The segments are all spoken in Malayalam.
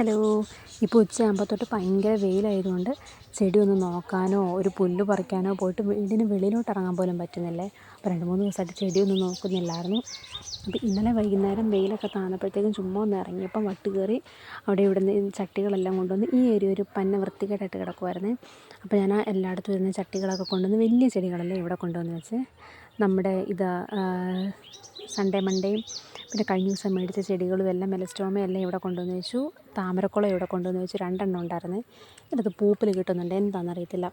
ഹലോ. ഇപ്പോൾ ഉച്ചയാകുമ്പോൾ തൊട്ട് ഭയങ്കര വെയിലായതുകൊണ്ട് ചെടിയൊന്നും നോക്കാനോ ഒരു പുല്ല് പറിക്കാനോ പോയിട്ട് വീടിന് വെളിയിലോട്ട് ഇറങ്ങാൻ പോലും പറ്റുന്നില്ലേ. അപ്പോൾ 2-3 ദിവസമായിട്ട് ചെടിയൊന്നും നോക്കുന്നില്ലായിരുന്നു. അപ്പോൾ ഇന്നലെ വൈകുന്നേരം വെയിലൊക്കെ താന്നപ്പോഴത്തേക്കും ചുമ്മാ ഒന്ന് ഇറങ്ങിയപ്പം വട്ട് കയറി അവിടെ ഇവിടെ നിന്ന് ചട്ടികളെല്ലാം കൊണ്ടുവന്ന് ഈ ഏരിയ ഒരു പന്ന വൃത്തികേടായിട്ട് കിടക്കുമായിരുന്നേ. അപ്പോൾ ഞാൻ എല്ലായിടത്തും ഇരുന്ന് ചട്ടികളൊക്കെ കൊണ്ടുവന്ന് വലിയ ചെടികളല്ലേ ഇവിടെ കൊണ്ടുവന്ന് വെച്ച് നമ്മുടെ സൺഡേ മണ്ടേയും പിന്നെ കഴിഞ്ഞ ദിവസം മേടിച്ച ചെടികളും എല്ലാം മെലസ്റ്റോമയെല്ലാം ഇവിടെ കൊണ്ടുവന്ന് വെച്ചു. താമരക്കുളം ഇവിടെ കൊണ്ടുവന്ന് വെച്ചു. 2 എണ്ണം ഉണ്ടായിരുന്നേ. ഇതിനകത്ത് പൂപ്പിൽ കിട്ടുന്നുണ്ട്, എന്താണെന്നറിയത്തില്ല.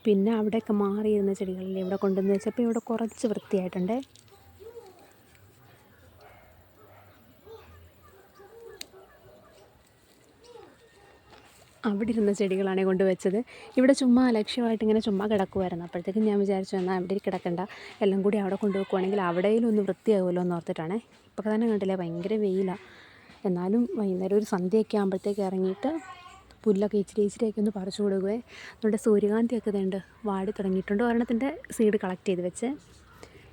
പിന്നെ അവിടെയൊക്കെ മാറിയിരുന്ന ചെടികളെല്ലാം ഇവിടെ കൊണ്ടുവന്ന് വെച്ചപ്പോൾ ഇവിടെ കുറച്ച് വൃത്തിയായിട്ടുണ്ട്. അവിടെ ഇരുന്ന ചെടികളാണ് കൊണ്ടുവച്ചത്. ഇവിടെ ചുമ്മാ അലക്ഷ്യമായിട്ട് ഇങ്ങനെ ചുമ്മാ കിടക്കുമായിരുന്നു. അപ്പോഴത്തേക്കും ഞാൻ വിചാരിച്ചു എന്നാൽ അവിടെ കിടക്കണ്ട, എല്ലാം കൂടി അവിടെ കൊണ്ടുവെക്കുവാണെങ്കിൽ അവിടെയും ഒന്ന് വൃത്തിയാകുമല്ലോ എന്ന് ഓർത്തിട്ടാണേ. ഇപ്പോൾ തന്നെ കണ്ടില്ലേ, ഭയങ്കര വെയിലാണ്. എന്നാലും വൈകുന്നേരം ഒരു സന്ധ്യയൊക്കെ ആകുമ്പോഴത്തേക്ക് ഇറങ്ങിയിട്ട് പുല്ലൊക്കെ ഇച്ചിരിയൊക്കെ ഒന്ന് പറിച്ചു കൊടുക്കുകയെ. നമ്മുടെ സൂര്യകാന്തിയൊക്കെ ഇതുണ്ട് വാടി തുടങ്ങിയിട്ടുണ്ട്. ഒരെണ്ണത്തിൻ്റെ സീഡ് കളക്ട് ചെയ്ത് വെച്ച്,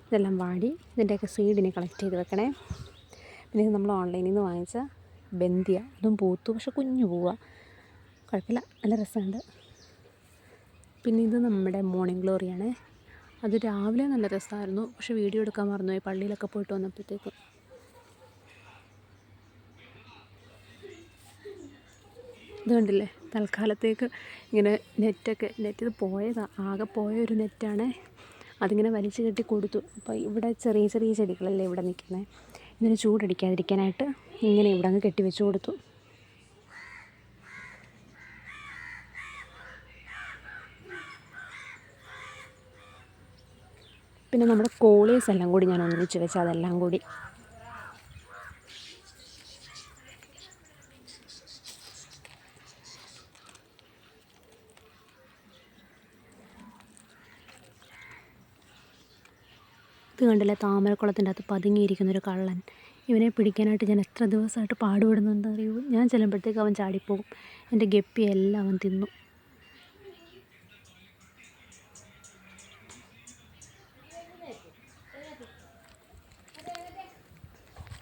ഇതെല്ലാം വാടി. ഇതിൻ്റെയൊക്കെ സീഡിനെ കളക്ട് ചെയ്ത് വെക്കണേ. പിന്നെ ഇത് നമ്മൾ ഓൺലൈനിൽ നിന്ന് വാങ്ങിച്ച ബന്ധിയ, അതും പൂത്തു, പക്ഷെ കുഞ്ഞു പോവുക, കുഴപ്പമില്ല, നല്ല രസമുണ്ട്. പിന്നെ ഇത് നമ്മുടെ മോർണിംഗ് ഗ്ലോറിയാണ്. അത് രാവിലെ നല്ല രസമായിരുന്നു, പക്ഷെ വീഡിയോ എടുക്കാൻ മറന്നുപോയി പള്ളിയിലൊക്കെ പോയിട്ട് വന്നപ്പോഴത്തേക്കും. ഇത് കണ്ടില്ലേ, തൽക്കാലത്തേക്ക് ഇങ്ങനെ നെറ്റ് ഇത് പോയതാണ്, ആകെ പോയൊരു നെറ്റാണ്. അതിങ്ങനെ വലിച്ചു കെട്ടി കൊടുത്തു. അപ്പോൾ ഇവിടെ ചെറിയ ചെടികളല്ലേ ഇവിടെ നിൽക്കുന്നത്, ഇതിന് ചൂടടിക്കാതിരിക്കാനായിട്ട് ഇങ്ങനെ ഇവിടെ അങ്ങ് കെട്ടി വെച്ച് കൊടുത്തു. പിന്നെ നമ്മുടെ കോളേഴ്സ് എല്ലാം കൂടി ഞാൻ ഒന്നിച്ച് വെച്ച് അതെല്ലാം കൂടി. ഇത് കണ്ടില്ലേ, താമരക്കുളത്തിൻ്റെ അകത്ത് പതുങ്ങിയിരിക്കുന്നൊരു കള്ളൻ. ഇവനെ പിടിക്കാനായിട്ട് ഞാൻ എത്ര ദിവസമായിട്ട് പാടുപെടുന്നുണ്ടെന്ന് അറിയുമോ. ഞാൻ ചെല്ലുമ്പോഴത്തേക്ക് അവൻ ചാടിപ്പോകും. എൻ്റെ ഗപ്പിയെല്ലാം അവൻ തിന്നു.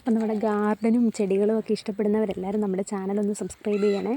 അപ്പം നമ്മുടെ ഗാർഡനും ചെടികളും ഒക്കെ ഇഷ്ടപ്പെടുന്നവരെല്ലാവരും നമ്മുടെ ചാനലൊന്ന് സബ്സ്ക്രൈബ് ചെയ്യണേ.